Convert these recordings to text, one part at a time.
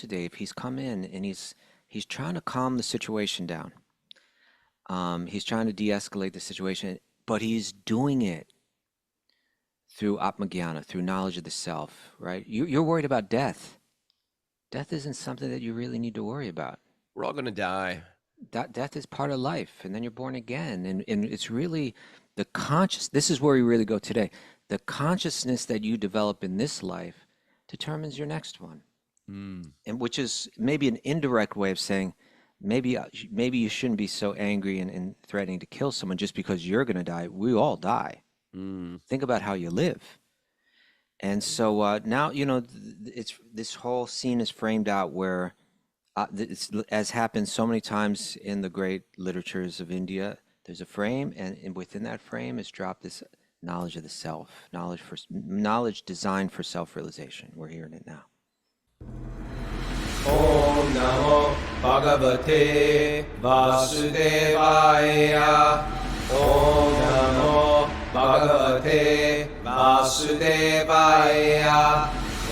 Dave, he's come in and he's trying to calm the situation down. He's trying to de-escalate the situation, but he's doing it through atmagyana, through knowledge of the self, right? You're worried about death. Death isn't something that you really need to worry about. We're all going to die. That death is part of life, and then you're born again. And it's really the conscious, this is where we really go today. The consciousness that you develop in this life determines your next one. Mm. And which is maybe an indirect way of saying maybe you shouldn't be so angry and threatening to kill someone just because you're going to die. We all die. Mm. Think about how you live. And so now, it's this whole scene is framed out where, as happens so many times in the great literatures of India, there's a frame, and within that frame is dropped this knowledge of the self, knowledge designed for self-realization. We're hearing it now. Om Namo Bhagavate Vasudevaya. Om Namo Bhagavate Vasudevaya.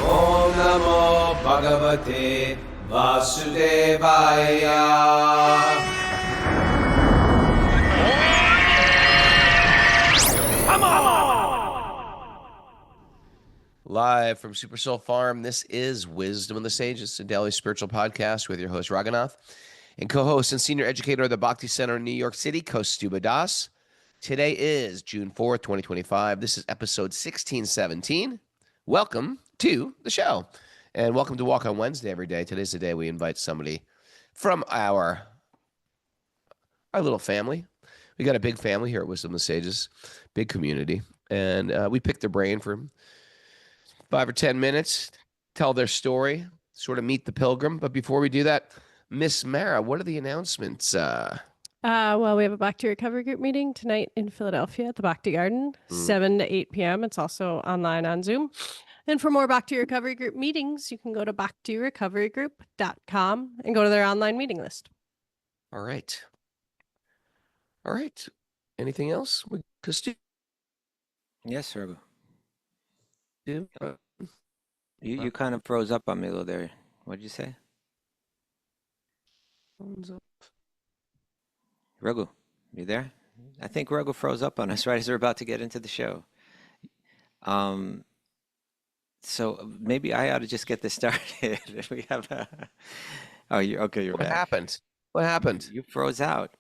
Om Namo Bhagavate Vasudevaya. Live from Super Soul Farm, this is Wisdom of the Sages, a daily spiritual podcast with your host, Raghunath, and co-host and senior educator of the Bhakti Center in New York City, Kaustubha Das. Today is June 4th, 2025. This is episode 1617. Welcome to the show, and welcome to Walk on Wednesday every day. Today's the day we invite somebody from our little family. We got a big family here at Wisdom of the Sages, big community, and we pick their brain for 5 or 10 minutes, tell their story, sort of meet the pilgrim. But before we do that, Miss Mara, what are the announcements? Well, we have a Bhakti recovery group meeting tonight in Philadelphia at the Bhakti Garden, 7 to 8 p.m. It's also online on Zoom. And for more Bhakti recovery group meetings, you can go to bhaktirecoverygroup.com and go to their online meeting list. All right. Anything else? Yes, Raghu. You You kind of froze up on me a little there. What did you say? Raghu, you there? I think Raghu froze up on us right as we're about to get into the show. So maybe I ought to just get this started. We have Oh, you're okay, you're What back. happened? What happened? You froze out.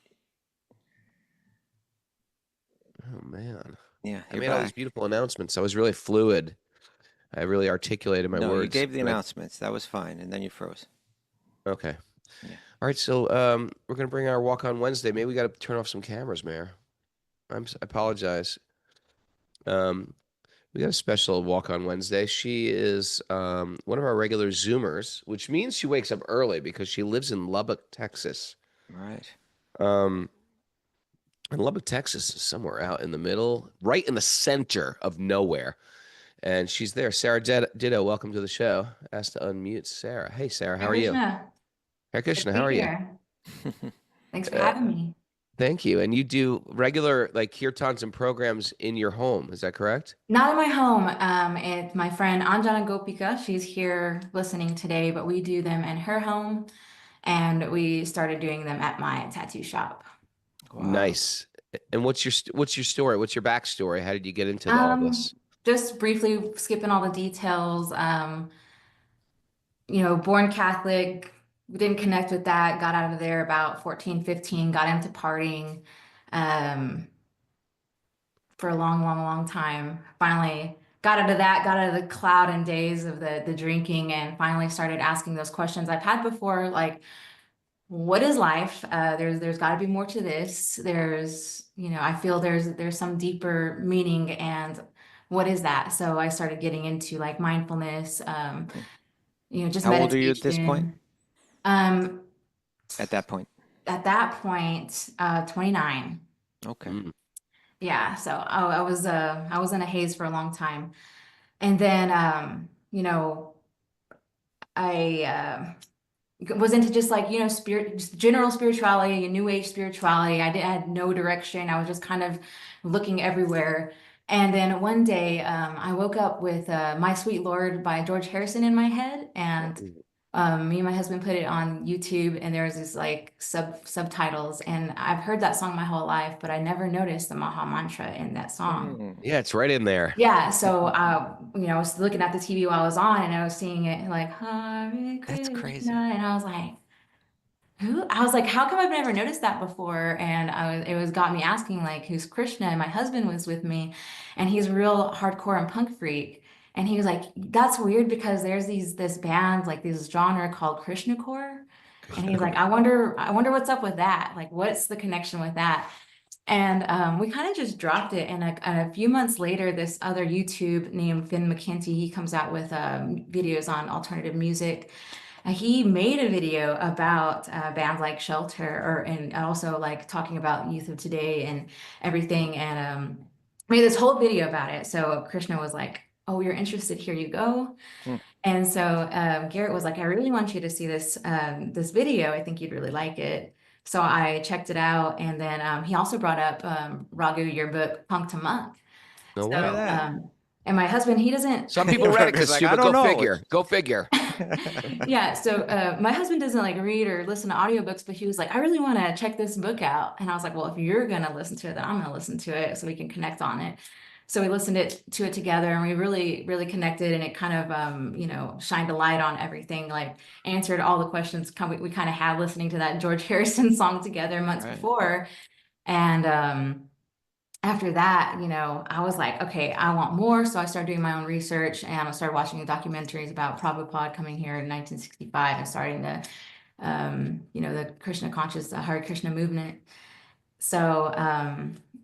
Oh, man. Yeah, I you're made all these back. beautiful announcements. I was really fluid. I really articulated my No, words. you gave the but announcements. That was fine, and then you froze. Okay. Yeah. All right, so we're going to bring our Walk on Wednesday. Maybe we got to turn off some cameras, Mayor. I apologize. We got a special Walk on Wednesday. She is one of our regular Zoomers, which means she wakes up early because she lives in Lubbock, Texas. Right. And Lubbock, Texas is somewhere out in the middle, right in the center of nowhere. And she's there. Sarah Ditto, welcome to the show. Asked to unmute Sarah. Hey, Sarah, how are you? Krishna. Hey, Krishna, Good to how are be you? here. Thanks for Uh, having me. Thank you. And you do regular like kirtans and programs in your home. Is that correct? Not in my home. It's my friend Anjana Gopika. She's here listening today, but we do them in her home, and we started doing them at my tattoo shop. Wow. Nice. And what's your story? What's your backstory? How did you get into all this? Just briefly skipping all the details. Born Catholic, didn't connect with that, got out of there about 14, 15, got into partying for a long, long, long time. Finally got out of that, got out of the cloud and days of the drinking, and finally started asking those questions I've had before, like, what is life? There's got to be more to this. I feel there's some deeper meaning, and what is that? So I started getting into like mindfulness, just How old are you at this point? meditation. At that point. At that point, 29. Okay. Yeah, so I was in a haze for a long time, and then I was into just like just general spirituality and new age spirituality. I had no direction. I was just kind of looking everywhere. And then one day I woke up with My Sweet Lord by George Harrison in my head, and Me and my husband put it on YouTube, and there was this like subtitles, and I've heard that song my whole life, but I never noticed the Maha Mantra in that song. Mm. Yeah, it's right in there. Yeah, so I was looking at the TV while I was on, and I was seeing it like Hare That's Krishna, crazy. and I was like, who? I was like, how come I've never noticed that before? And it was got me asking like, who's Krishna? And my husband was with me, and he's a real hardcore and punk freak. And he was like, that's weird because there's this band, like this genre called Krishnacore. And he's like, I wonder what's up with that. Like, what's the connection with that? And we kind of just dropped it. And a few months later, this other YouTube named Finn McKenty, he comes out with videos on alternative music. He made a video about bands like Shelter, and also like talking about youth of today and everything, and made this whole video about it. So Krishna was like, "Oh, you're interested? Here you go." Hmm. And so Garrett was like, "I really want you to see this video. I think you'd really like it." So I checked it out, and then he also brought up Raghu, your book, Punk to Monk. No So way. Look at that. and my husband, he doesn't. Some people read it, He's like, Kaustubha. I don't Go know. figure. Go figure. Yeah, so my husband doesn't like read or listen to audiobooks, but he was like, I really want to check this book out. And I was like, well, if you're going to listen to it, then I'm going to listen to it so we can connect on it. So we listened to it together, and we really, really connected, and it kind of, shined a light on everything, like answered all the questions we kind of had listening to that George Harrison song together months Right. before. And after that, I was like, okay, I want more. So I started doing my own research, and I started watching documentaries about Prabhupada coming here in 1965 and starting the Krishna conscious, the Hare Krishna movement. So,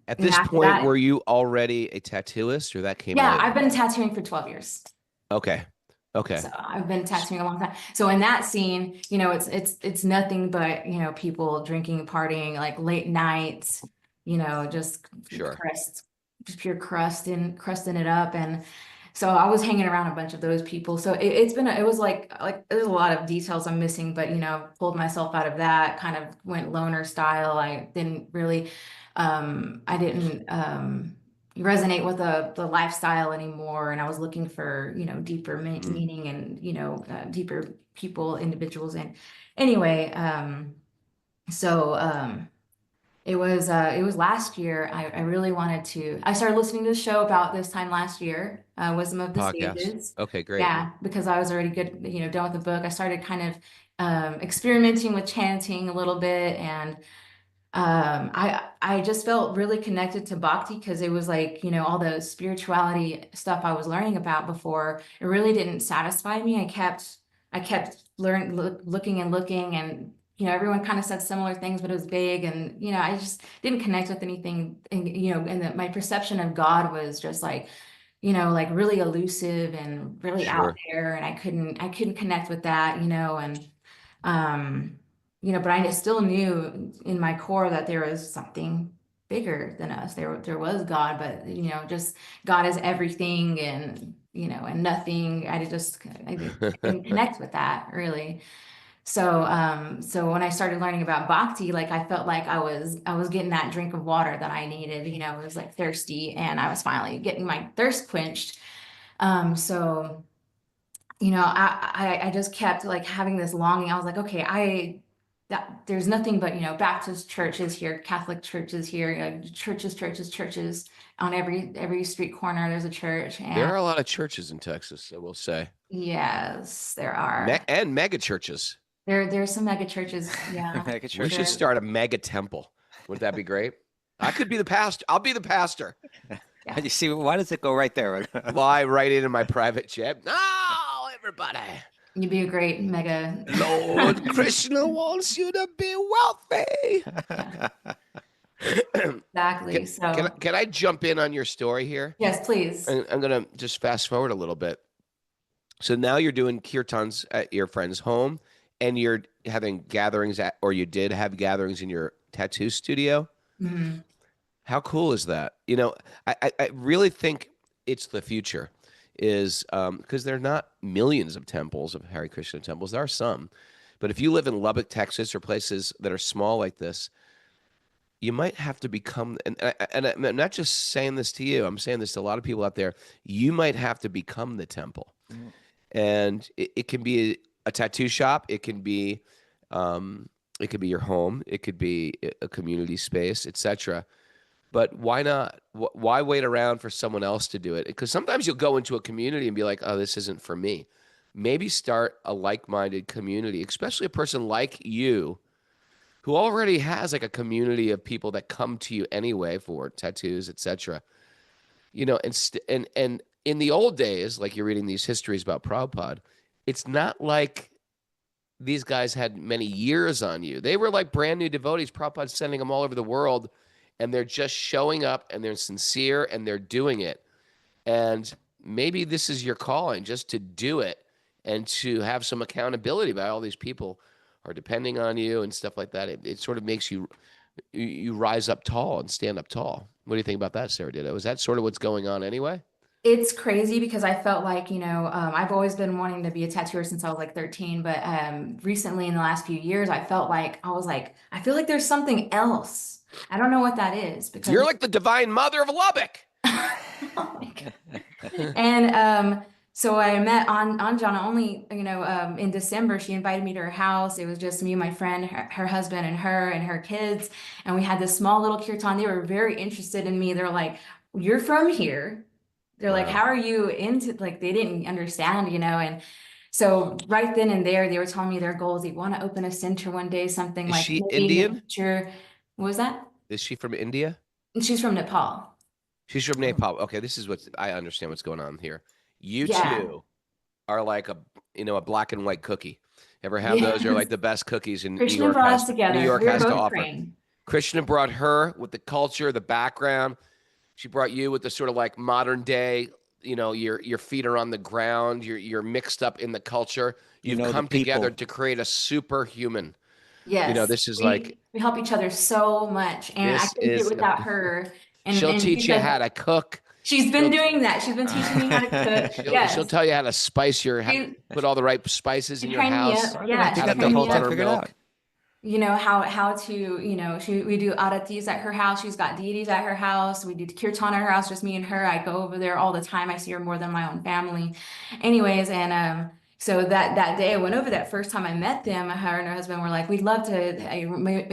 At this after point, that, were you already a tattooist, or that came yeah, later? I've been tattooing for 12 years. Okay. Okay. So I've been tattooing a long time. So in that scene, it's nothing but, people drinking, partying, like late nights, just Sure. just pure crusting it up. And so I was hanging around a bunch of those people. So it was like there's a lot of details I'm missing, but pulled myself out of that, kind of went loner style. I didn't really, I didn't, resonate with the lifestyle anymore, and I was looking for deeper meaning, and deeper individuals. And anyway, so it was last year. I really wanted to. I started listening to the show about this time last year, Wisdom of the Podcast. Sages. Okay, great. Yeah, because I was already good, done with the book. I started kind of experimenting with chanting a little bit, and I just felt really connected to Bhakti because it was like, all the spirituality stuff I was learning about before, it really didn't satisfy me. I kept looking and looking, and everyone kind of said similar things, but it was vague, and I just didn't connect with anything. And my perception of God was just like, like really elusive and really out Sure. there, and I couldn't connect with that, and but I still knew in my core that there was something bigger than us. There was God, but just God is everything, and and nothing. I didn't connect with that really. So when I started learning about Bhakti, like I felt like I was getting that drink of water that I needed. I was like thirsty, and I was finally getting my thirst quenched. So I just kept like having this longing. I was like, okay, there's nothing but Baptist churches here, Catholic churches here, churches on every street corner. There's a church, There and are a lot of churches in Texas, I will say. yes, there are. And mega churches. There's some mega churches. Yeah, Mega We church. should start a mega temple. Would that be great? I could be the pastor. I'll be the pastor. Yeah. You see, why does it go right there? Fly right into my private jet. No, everybody. You'd be a great mega. Lord Krishna wants you to be wealthy. Exactly. So Can I jump in on your story here? yes, please. I'm going to just fast forward a little bit. So now you're doing kirtans at your friend's home, and you're having gatherings or you did have gatherings in your tattoo studio. Mhm. How cool is that? I really think it's the future is because there are not millions of temples, of Hare Krishna temples. There are some. But if you live in Lubbock, Texas, or places that are small like this, you might have to become, and I'm not just saying this to you, I'm saying this to a lot of people out there, you might have to become the temple. Mm. And it can be a tattoo shop. It can be your home. It could be a community space, etc. But why not? Why wait around for someone else to do it? Because sometimes you'll go into a community and be like, oh, this isn't for me. Maybe start a like-minded community, especially a person like you who already has like a community of people that come to you anyway for tattoos, etc. You know, and in the old days, like you're reading these histories about Prabhupada, it's not like these guys had many years on you. They were like brand new devotees. Prabhupada's sending them all over the world, and they're just showing up and they're sincere and they're doing it. And maybe this is your calling, just to do it and to have some accountability by all these people are depending on you and stuff like that. It sort of makes you rise up tall and stand up tall. What do you think about that, Sarah Ditto? Is that sort of what's going on anyway? It's crazy because I felt like, I've always been wanting to be a tattooer since I was like 13, but recently in the last few years, I felt like I feel like there's something else. I don't know what that is because You're like the divine mother of Lubbock. oh my God. And so I met Anjana only, in December. She invited me to her house. It was just me, my friend, her husband, and her kids. And we had this small little kirtan. They were very interested in me. They're like, "You're from here." They're like, Wow. "How are you into," like, they didn't understand, and so right then and there, they were telling me their goals. They want to open a center one day, something Is like she maybe in the Indian? future. What was that? Is she from India? And she's from Nepal. She's from Nepal. Okay, this is what I understand what's going on here. You Yeah. two are like a black and white cookie. Ever have those? They're like the best cookies in New Krishna York brought has, us together. New York We were has to both offer. praying. Krishna brought her with the culture, the background. She brought you with the sort of like modern day, your feet are on the ground. You're mixed up in the culture. You've The come together people. to create a superhuman. Yes, This is like, we help each other so much, and I this couldn't do it is, without her. she'll And teach you because how to cook. she's been doing that, she's been teaching me how to cook. She'll Yes, tell you how to spice she put all the right spices she in your trained me house. up. We're gonna Yeah, have to How she to get the trained make whole me thing up. figured buttermilk. out. How to we do aratis at her house. She's got deities at her house. We do kirtan at her house, just me and her. I go over there all the time. I see her more than my own family. Anyways, and so that day I went over, that first time I met them, her and her husband were like, we'd love to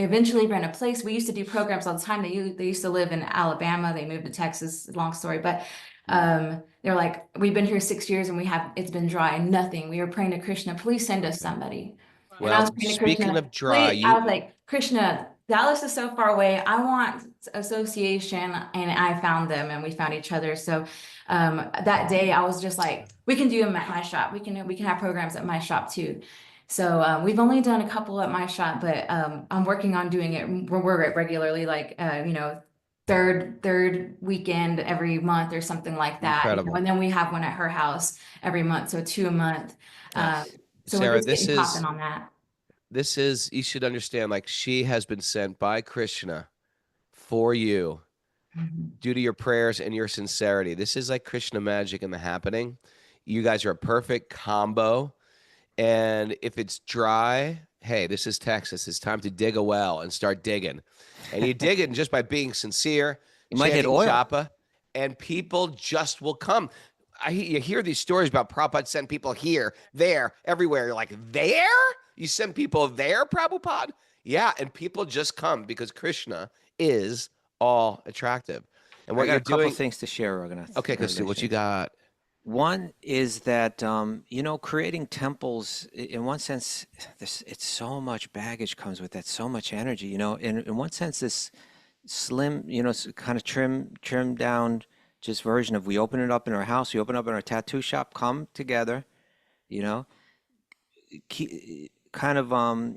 eventually rent a place. We used to do programs all the time. They used to live in Alabama. They moved to Texas, long story, but they're like, we've been here 6 years and it's been dry, nothing. We were praying to Krishna, please send us somebody. And I was Well, praying to speaking Krishna, of dry, I was like, Krishna, Dallas is so far away. I want association. And I found them and we found each other. So that day I was just like, we can do them at my shop. We can have programs at my shop too. So we've only done a couple at my shop, but I'm working on doing it regularly, like third weekend every month or something like that. Incredible. And then we have one at her house every month, so 2 a month. So we're Sarah, just getting popping on that. you should understand, like, she has been sent by Krishna for you due to your prayers and your sincerity. This is like Krishna magic in the happening. You guys are a perfect combo. And if it's dry, hey, this is Texas. It's time to dig a well and start digging. And you dig it just by being sincere, You might hit chanting oil. japa, and people just will come. You hear these stories about Prabhupada sent people here, there, everywhere. You're like, there? You send people there, Prabhupada? Yeah, and people just come because Krishna is all attractive. And what I got you're a couple doing. things to share, Raghunath. Okay, Kaustubha, what you got? One is that creating temples, in one sense, it's so much baggage comes with that, so much energy. In one sense, this slim, kind of trimmed down, just version of, we open it up in our house, we open it up in our tattoo shop, come together, kind of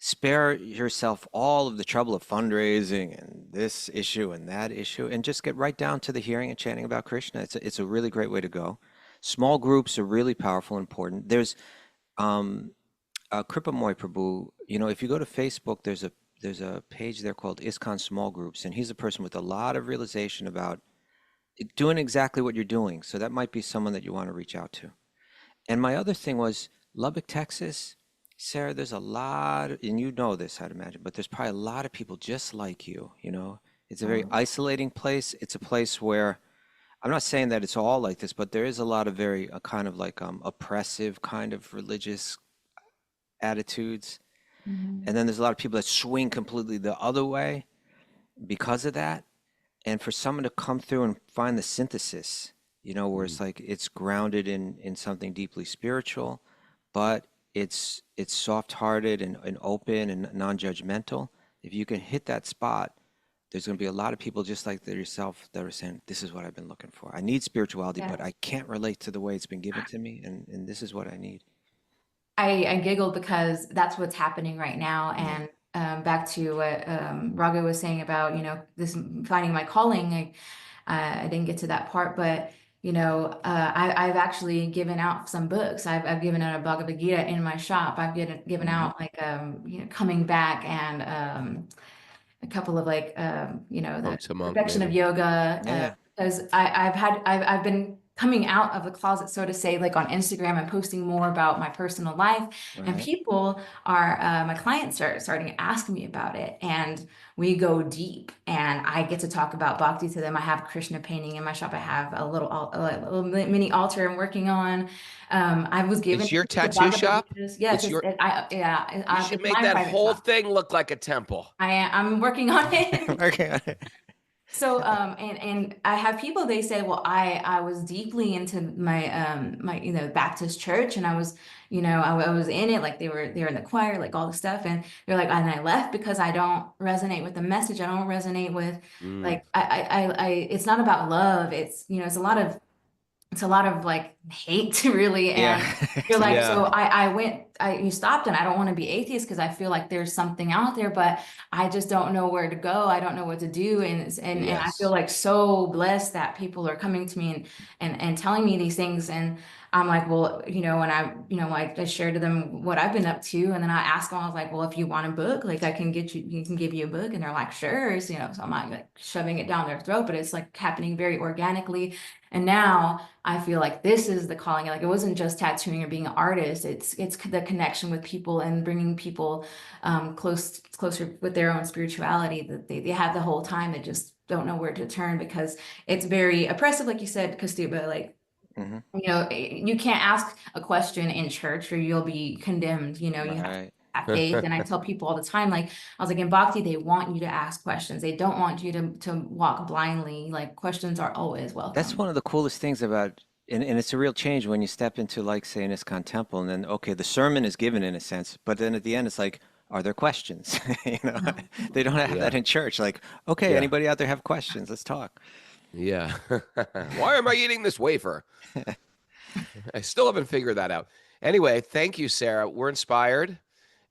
spare yourself all of the trouble of fundraising and this issue and that issue, and just get right down to the hearing and chanting about Krishna. It's a really great way to go. Small groups are really powerful and important. There's Kripamoy Prabhu. If you go to Facebook, there's a page there called ISKCON Small Groups, and he's a person with a lot of realization about doing exactly what you're doing. So that might be someone that you want to reach out to. And my other thing was Lubbock, Texas. Sarah, there's a lot, and you know this, I'd imagine, but there's probably a lot of people just like you, It's a very isolating place. It's a place where I'm not saying that it's all like this, but there is a lot of very kind of like oppressive kind of religious attitudes. Mhm. And then there's a lot of people that swing completely the other way because of that. And for someone to come through and find the synthesis, where Mm. it's like it's grounded in something deeply spiritual, but it's soft-hearted and open and non-judgmental. If you can hit that spot, there's going to be a lot of people just like yourself that are saying, this is what I've been looking for. I need spirituality, but I Yes. can't relate to the way it's been given to me, and this is what I need. I giggled because that's what's happening right now. Yeah. And back to what Raga was saying about, this finding my calling. I didn't get to that part, but I've actually given out some books. I've given out a Bhagavad Gita in my shop. I've given Hmm. out like coming back and a couple of like the Monk to monk, perfection of maybe. yoga Yeah. because I've been coming out of the closet, so to say, like on Instagram and posting more about my personal life, and Right. people are my clients are starting to ask me about it, and we go deep, and I get to talk about bhakti to them. I have Krishna painting in my shop. I have a little mini altar I'm working on. I was given Is your the tattoo Bhagavad shop? Gita's. Yes, It's your. You should it's make my that private whole shop. thing look like a temple. I'm working on it. Okay. So and I have people, they say, well, I was deeply into my Baptist church, and I was I was in it, like they were in the choir, like all the stuff, and they're like, and I left because I don't resonate with the message. I don't resonate with Mm. like I it's not about love. It's a lot of like hate really. Yeah. And you're like, Yeah. so you stopped, and I don't want to be atheist because I feel like there's something out there, but I just don't know where to go. I don't know what to do. And I feel Yes. like so blessed that people are coming to me and telling me these things. And I'm like, well, and I shared to them what I've been up to. And then I asked them, I was like, well, if you want a book, like I can give you a book. And they're like, sure. So, so I'm not like shoving it down their throat, but it's like happening very organically. And now I feel like this is the calling. Like it wasn't just tattooing or being an artist. It's the connection with people and bringing people closer with their own spirituality that they have the whole time. They just don't know where to turn because it's very oppressive, like you said, Kaustubha. Like Hmm. you can't ask a question in church or you'll be condemned. You have to Right. have faith. And I tell people all the time, like I was like, in Bhakti, they want you to ask questions. They don't want you to walk blindly. Like questions are always That's welcome. one of the coolest things about, and it's a real change when you step into, like, say, an ISKCON temple, and then, okay, the sermon is given in a sense, but then at the end, it's like, are there questions? You know, they don't have Yeah. that in church. Like, okay, Yeah. anybody out there have questions? Let's talk. Yeah. Why am I eating this wafer? I still haven't figured that out. Anyway, thank you, Sarah. We're inspired.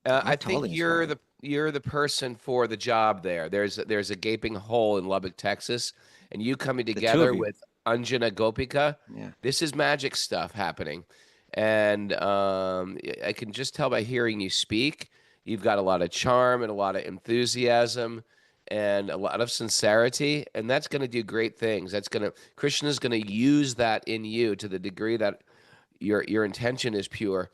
I I'm think totally inspired. you're the person for the job there. There's a gaping hole in Lubbock, Texas, and you coming The two of together you. with Anjana Gopika. Yeah. This is magic stuff happening, and I can just tell by hearing you speak. You've got a lot of charm and a lot of enthusiasm and a lot of sincerity, and that's going to do great things. Krishna's going to use that in you to the degree that your intention is pure.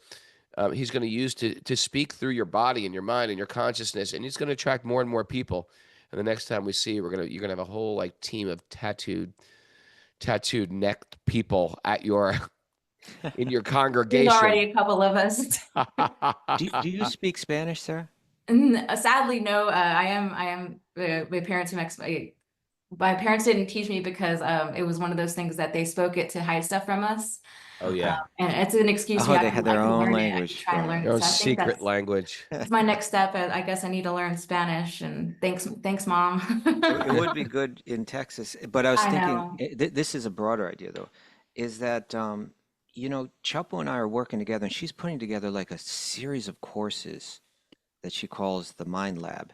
He's going to use to speak through your body and your mind and your consciousness, and he's going to attract more and more people. And the next time we see you, you're gonna have a whole like team of tattooed necked people at your in your There's already congregation. a couple of us. Do you speak Spanish, Sarah? Sadly, no. I am. My parents my parents didn't teach me because it was one of those things that they spoke it to hide stuff from us. Oh yeah, And it's an excuse me. Oh, they had I their can own learn it. I can language. try and Right. learn your it. own So I think secret language. that's my next step. I guess I need to learn Spanish. And thanks, mom. It would be good in Texas, but I was I thinking, know. this is a broader idea though, is that Chapo and I are working together, and she's putting together like a series of courses that she calls the Mind Lab.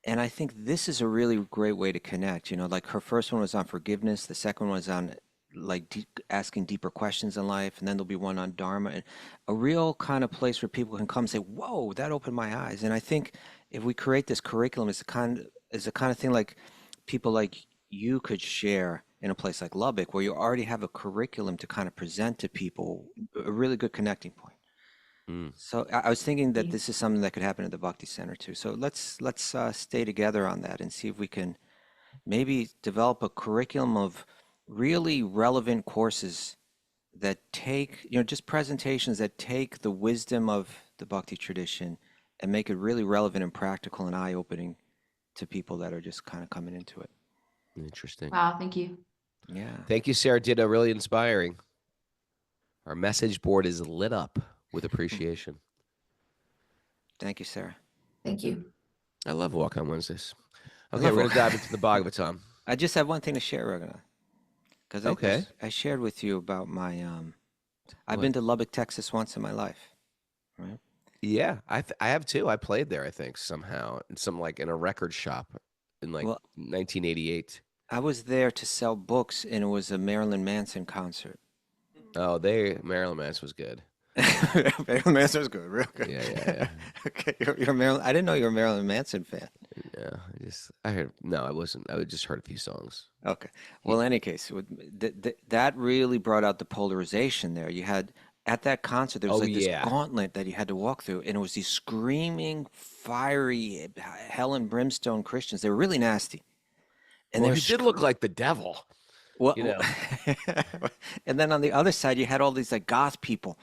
And I think this is a really great way to connect. Like her first one was on forgiveness, the second one was on like asking deeper questions in life, and then there'll be one on Dharma, and a real kind of place where people can come and say, "Whoa, that opened my eyes." And I think if we create this curriculum, it's the kind of thing like people like you could share in a place like Lubbock, where you already have a curriculum to kind of present to people, a really good connecting point. Mm. So I was thinking that this is something that could happen at the Bhakti Center too. So let's stay together on that and see if we can maybe develop a curriculum of really relevant courses that take, just presentations that take the wisdom of the Bhakti tradition and make it really relevant and practical and eye-opening to people that are just kind of coming into it. Interesting. Wow, thank you. Yeah. Thank you, Sarah. Ditto. Really inspiring. Our message board is lit up with appreciation. Thank you, Sarah. Thank you. I love Walk on Wednesdays. Okay, love we're going Walk- to dive into the Bhagavatam. I just have one thing to share, Raghunath. Because Okay. I shared with you about my, I've What? been to Lubbock, Texas once in my life, right? Yeah, I have too. I played there, I think, somehow, in a record shop in Well, 1988. I was there to sell books, and it was a Marilyn Manson concert. Oh, Marilyn Manson was good. Marilyn Manson was good, real good. Yeah. Okay, you're a Marilyn. I didn't know you were a Marilyn Manson fan. Yeah, I wasn't. I just heard a few songs. Okay. Well, in any case, that really brought out the polarization there. You had at that concert, there was Oh, like this yeah. gauntlet that you had to walk through, and it was these screaming, fiery, hell and brimstone Christians. They were really nasty, and Well, they he did look like the devil. well, you know. and then on the other side, you had all these like goth people.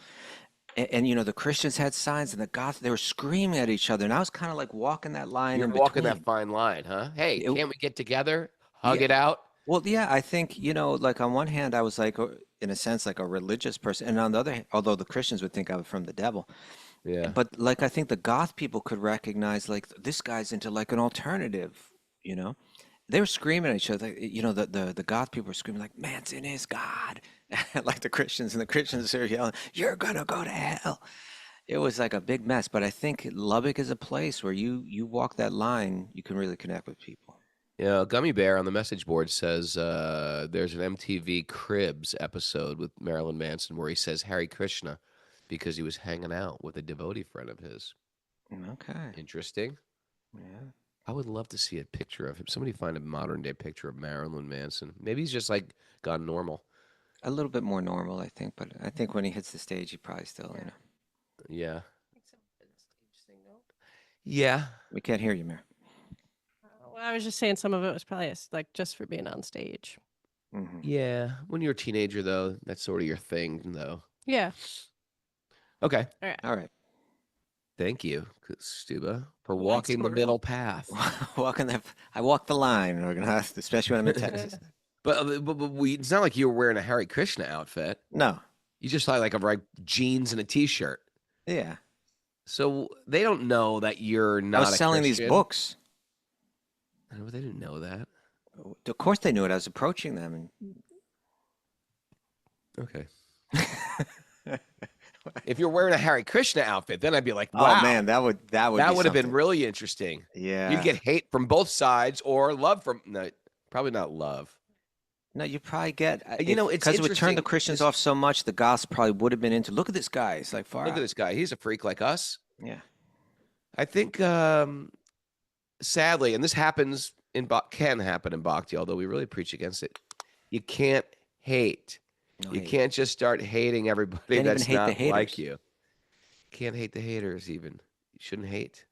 And the Christians had signs, and the goths, they were screaming at each other. And I was kind of like walking that line You're in walking between. that fine line, huh? Hey, It- can't we get together, hug Yeah. it out? Well, yeah, I think, like on one hand, I was like, in a sense, like a religious person. And on the other hand, although the Christians would think I was from the devil. Yeah. But like, I think the goth people could recognize, like, this guy's into like an alternative, They were screaming at each other. The goth people were screaming like, Manson is God. Like the Christians, and the Christians are yelling, you're going to go to hell. It was like a big mess, but I think Lubbock is a place where you walk that line, you can really connect with people. Yeah, Gummy Bear on the message board says there's an MTV Cribs episode with Marilyn Manson where he says Hare Krishna because he was hanging out with a devotee friend of his. Okay. Interesting. Yeah. I would love to see a picture of him. Somebody find a modern day picture of Marilyn Manson. Maybe he's just like gone normal. A little bit more normal, I think, but I think when he hits the stage, he probably still. Yeah. Yeah. We can't hear you, Mary. Well, I was just saying some of it was probably like just for being on stage. Hmm. Yeah. When you're a teenager, though, that's sort of your thing, though. Yeah. Okay. All right. Thank you, Stuba, for White walking the squirrel. middle path. I walk the line, especially when I'm in Texas. But it's not like you were wearing a Hare Krishna outfit. No. You just had like jeans and a t-shirt. Yeah. So they don't know that you're I not was a selling these Christian. books. I know, they didn't know that. Of course they knew it. I was approaching them. Okay. If you're wearing a Hare Krishna outfit, then I'd be like, wow. Oh man, that would that be would have been something. really interesting. Yeah. You'd get hate from both sides or love from no, probably not love. No, you probably get It's because it would turn the interesting. Christians off so much. The goths probably would have been into. Look at this guy. It's like far Look out. at this guy. He's a freak like us. Yeah. I think sadly, and this can happen in Bhakti, although we really preach against it. You can't hate. No You hate. can't just start hating everybody Can't even that's hate the not like haters. you. Can't hate the haters even. You shouldn't hate.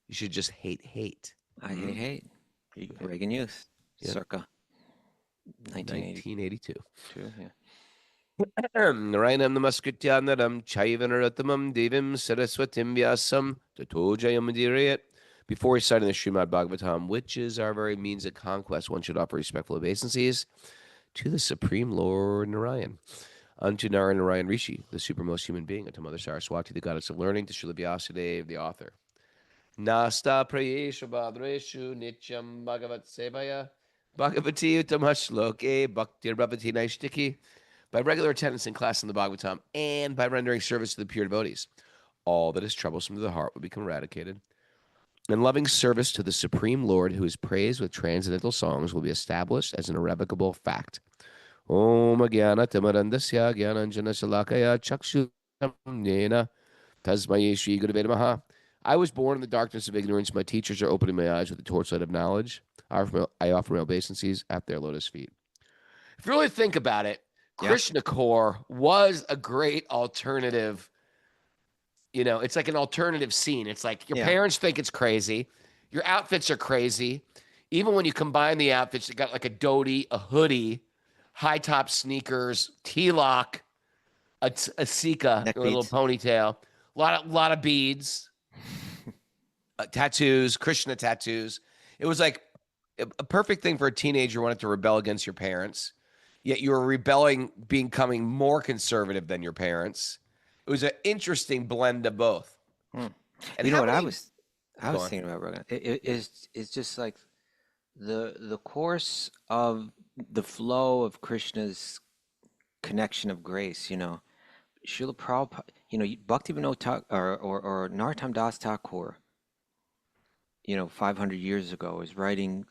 You should just hate. I hate. Reagan Youth, Yep. circa 1980. 1982. True, yeah. Rainam namaskrityanadam chaivanaratamam devim saraswatim vyasam tatojayam diriyat. Before reciting the Srimad Bhagavatam, which is our very means of conquest, one should offer respectful obeisances to the Supreme Lord Narayan, unto Narayan Rishi, the supermost human being, unto Mother Saraswati, the goddess of learning, to Srila Vyasadeva, the author. Nasta prayeshu badreshu nityam bhagavat sevaya bhagavati utamashloke bhaktir bhavati naishtiki. By regular attendance in class in the Bhagavatam and by rendering service to the pure devotees, all that is troublesome to the heart will become eradicated. And loving service to the Supreme Lord, who is praised with transcendental songs, will be established as an irrevocable fact. Om Agyana Tamarandasya Gyananjana Shalakaya Chakshu Nena Tasmaye Shri Gurave Namaha. I was born in the darkness of ignorance. My teachers are opening my eyes with the torchlight of knowledge. I offer my obeisances at their lotus feet. If you really think about it, Yeah. Krishna Core was a great alternative. It's like an alternative scene. It's like your Yeah. parents think it's crazy. Your outfits are crazy. Even when you combine the outfits, you got like a dhoti, a hoodie, high top sneakers, T-lock, a Sika, Neck a little beads. ponytail, lot of beads, tattoos, Krishna tattoos. It was like a perfect thing for a teenager who wanted to rebel against your parents, yet you were rebelling, becoming more conservative than your parents. It was an interesting blend of both. Hmm. And You know how what I many? was Go on. thinking about, Rogan? It's just like the course of the flow of Krishna's connection of grace, Srila Prabhupada, Bhaktivinoda or Narottam Das Thakur, 500 years ago, is writing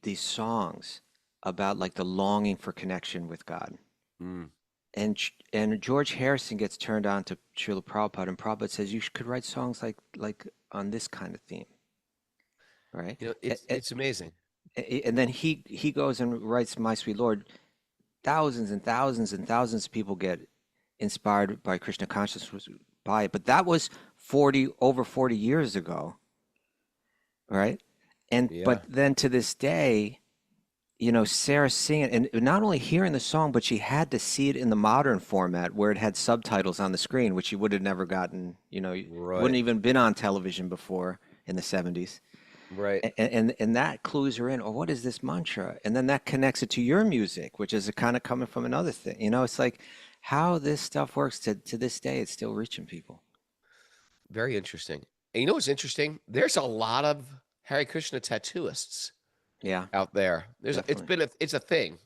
these songs about like the longing for connection with God. Mm. And George Harrison gets turned on to Srila Prabhupada, and Prabhupada says could write songs like on this kind of theme, right? It's amazing. And then he goes and writes My Sweet Lord. Thousands and thousands and thousands of people get inspired by Krishna consciousness by it. But that was over 40 years ago, right? Yeah. But then to this day, Sarah singing, and not only hearing the song, but she had to see it in the modern format where it had subtitles on the screen, which you would have never gotten, wouldn't even been on television before in the 70s. Right. And that clues her in, or what is this mantra? And then that connects it to your music, which is kind of coming from another thing. It's like how this stuff works to this day, it's still reaching people. Very interesting. And you know what's interesting? There's a lot of Hare Krishna tattooists Yeah, out there. It's a thing.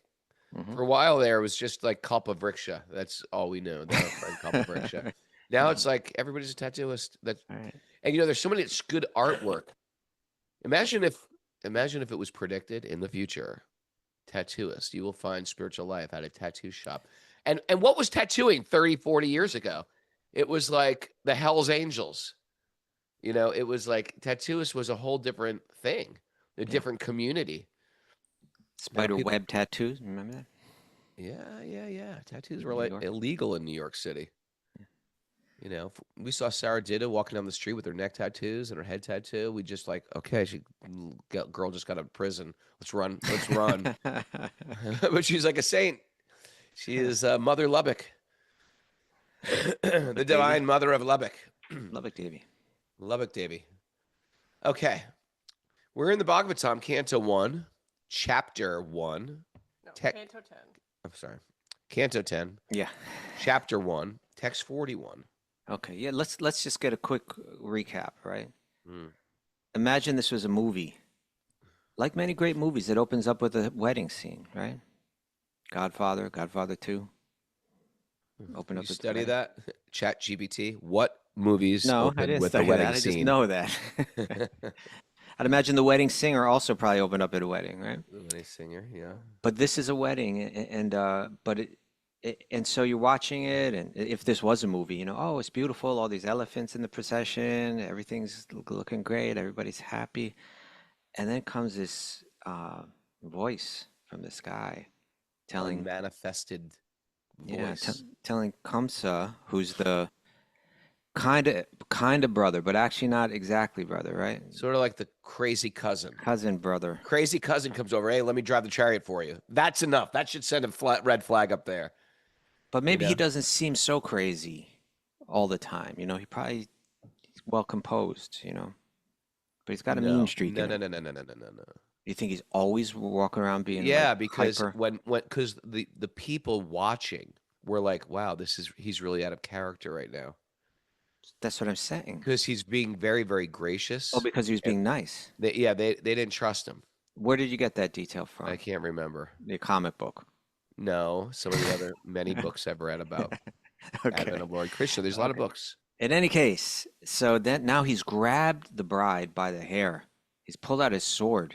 Mhm. For a while there, it was just like Kalpavriksha. That's all we know. Our friend Kalpavriksha. Now it's like everybody's a tattooist. All right. And there's so many good artwork. Imagine if it was predicted in the future, tattooist, you will find spiritual life at a tattoo shop. And what was tattooing 30, 40 years ago? It was like the Hells Angels. It was like tattooist was a whole different thing, a different community. Spider web tattoos, remember that? Yeah. Tattoos were New like York. illegal in New York City. We saw Sarah Ditto walking down the street with her neck tattoos and her head tattoo. We just like, okay, girl just got out of prison. Let's run. But she's like a saint. She is Mother Lubbock, the divine mother of Lubbock. Lubbock Davy. Lubbock Davy. Okay. We're in the Bhagavatam, Canto 1, Chapter 1. No, Canto 10. I'm sorry. Canto 10, Yeah. Chapter 1, Text 41. Okay. Yeah. Let's just get a quick recap, right? Mm. Imagine this was a movie. Like many great movies, it opens up with a wedding scene, right? Godfather 2. Open You up with the study wedding. that? Chat GPT. What movies No, I open didn't with a study wedding that. I just scene? know that. I'd imagine the wedding singer also probably opened up at a wedding, right? The wedding singer, yeah. But this is a wedding, and so you're watching it, and if this was a movie, oh, it's beautiful, all these elephants in the procession, everything's looking great, everybody's happy, and then comes this voice from the sky telling, Manifested voice. telling Kamsa, who's the kind of brother, but actually not exactly brother, right? Sort of like the crazy cousin. Cousin brother. Crazy cousin comes over. Hey, let me drive the chariot for you. That's enough. That should send a red flag up there. But maybe he doesn't seem so crazy all the time. He probably well composed, but he's got a mean streak. No. in him. No. You think he's always walking around being because hyper? because the people watching were like, wow, he's really out of character right now. That's what I'm saying. Because he's being very, very gracious. Oh, because he was being nice. They didn't trust him. Where did you get that detail from? I can't remember. The comic book. No, some of the other many books I've read about Advent of Lord Krishna. There's a lot of books. In any case, so then now he's grabbed the bride by the hair. He's pulled out his sword.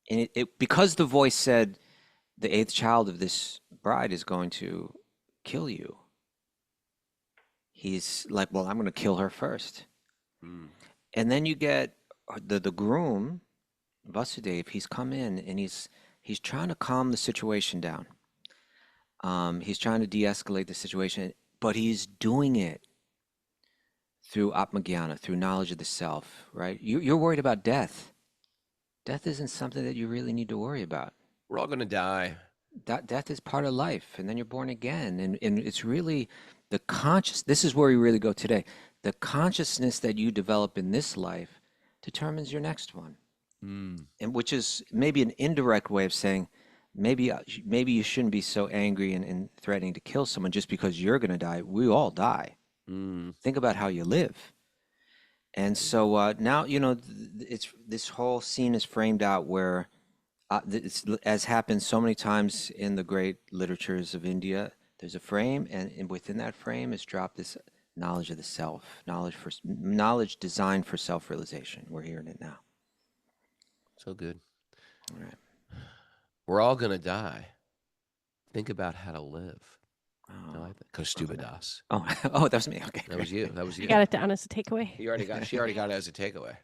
And because the voice said the 8th child of this bride is going to kill you, he's like, well, I'm going to kill her first. Mm. And then you get the groom, Vasudev, he's come in and he's trying to calm the situation down. He's trying to de-escalate the situation, but he's doing it through Atmagyana, through knowledge of the self, right? You're worried about death. Death isn't something that you really need to worry about. We're all going to die. death is part of life, and then you're born again, and it's really the conscious. This is where we really go today. The consciousness that you develop in this life determines your next one, and which is maybe an indirect way of saying maybe you shouldn't be so angry and threatening to kill someone just because you're going to die. We all die. Think about how you live. And so now, it's this whole scene is framed out where as happens so many times in the great literatures of India, there's a frame, and within that frame is dropped this knowledge of the self, knowledge designed for self-realization. We're hearing it now. So good. All right. We're all going to die. Think about how to live. Oh, I like that. Kaustubha Das. oh, that was me. Okay. That was you. That was you. You got it down as a takeaway. She already got it as a takeaway.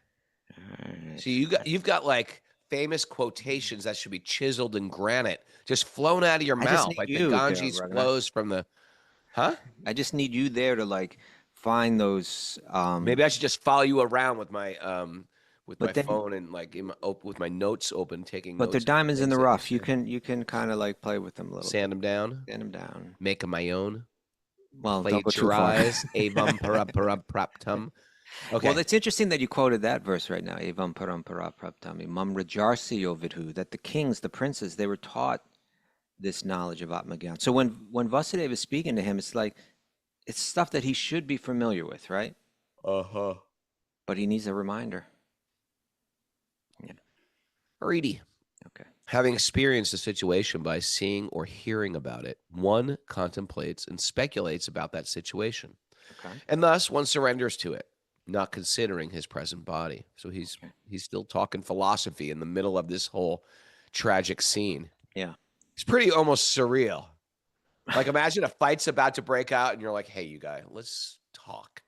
All right. See, you've got like famous quotations that should be chiseled in granite, just flown out of your I just mouth, need like the you there, Ganges Raghunath. flows from the. Huh? I just need you there to like find those. Maybe I should just follow you around with my But then- phone and like with my notes open, taking But notes. they're of diamonds in things the that rough. say. You can kind of like play with them a little. Sand them down, Sand them down. make them my own. Well, don't go too far. Plagiarize, avam paraptum. Okay. Well, it's interesting that you quoted that verse right now. Evam parampara praptami mam rajarsiyo vidhu, that the kings, the princes, they were taught this knowledge of Atmagyan. So when Vasudeva is speaking to him, it's like it's stuff that he should be familiar with, right? Uh-huh. But he needs a reminder. Reedy. Okay. Having experienced a situation by seeing or hearing about it, one contemplates and speculates about that situation. Okay. And thus one surrenders to it, not considering his present body. So he's still talking philosophy in the middle of this whole tragic scene. Yeah. It's pretty almost surreal. Like imagine a fight's about to break out and you're like, hey, you guys, let's talk.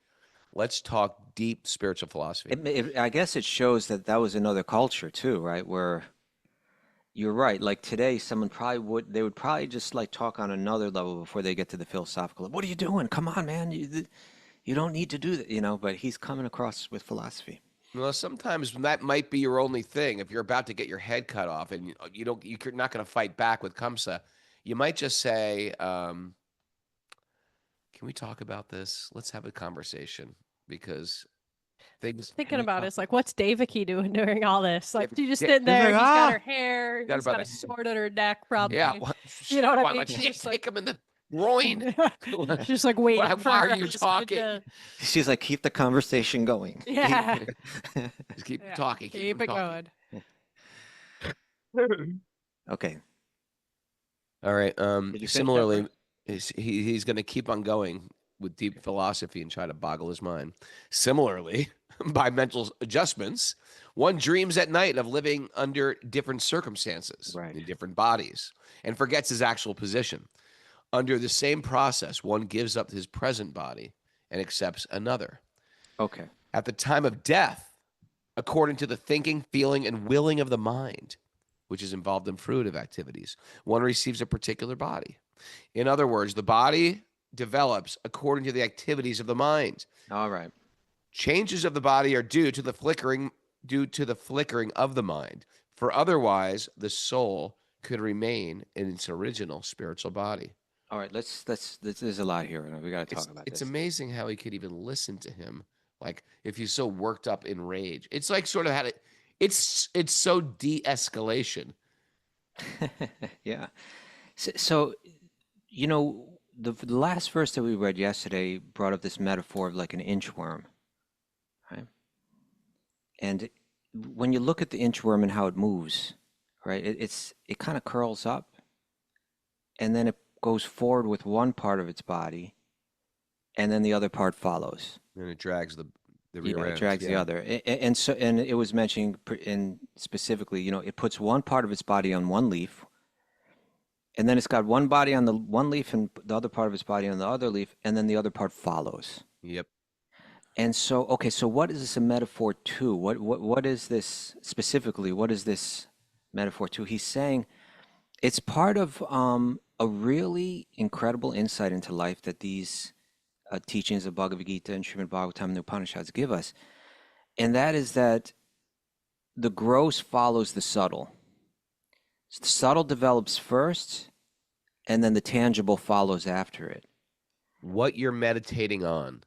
Let's talk deep spiritual philosophy. I guess it shows that was another culture too, right? Where you're right. Like today, they would probably just like talk on another level before they get to the philosophical. What are you doing? Come on, man. You don't need to do that, but he's coming across with philosophy. Well, sometimes that might be your only thing. If you're about to get your head cut off and you're not going to fight back with Kamsa, you might just say, can we talk about this? Let's have a conversation because things. Thinking about it, it's like, what's Devaki doing during all this? Like, she's just Yeah, sitting there. like, He's got her hair. Got He's about got a that. sword at her neck, probably. Yeah. You know what I mean? Like, She's hey, just like- take him in the groin. She's just like waiting Why for are her you husband talking? to- She's like, keep the conversation going. Yeah. Just keep Yeah. talking. Keep it talking. going. Okay. All right. Did you finish that Similarly, he's going to keep on going with deep philosophy and try to boggle his mind. Similarly, by mental adjustments, one dreams at night of living under different circumstances Right. in different bodies and forgets his actual position. Under the same process, one gives up his present body and accepts another. Okay. At the time of death, according to the thinking, feeling, and willing of the mind, which is involved in fruitive activities, one receives a particular body. In other words, the body develops according to the activities of the mind. All right. Changes of the body are due to the flickering of the mind. For otherwise, the soul could remain in its original spiritual body. All right. There's a lot here. We got to talk about It's this. amazing how he could even listen to him. Like if he's so worked up in rage, it's like sort of it's so de-escalation. Yeah. So, the last verse that we read yesterday brought up this metaphor of like an inchworm, right? And when you look at the inchworm and how it moves, right, it kind of curls up, and then it goes forward with one part of its body, and then the other part follows. And it drags the rear Yeah, end. it drags the other. And it was mentioning specifically, it puts one part of its body on one leaf, and then it's got one body on the one leaf and the other part of its body on the other leaf, and then the other part follows. Yep. And so, okay, so what is this a metaphor to? What is this specifically? What is this metaphor to? He's saying it's part of a really incredible insight into life that these teachings of Bhagavad Gita and Srimad Bhagavatam and the Upanishads give us. And that is that the gross follows the subtle. So the subtle develops first, and then the tangible follows after it. What you're meditating on,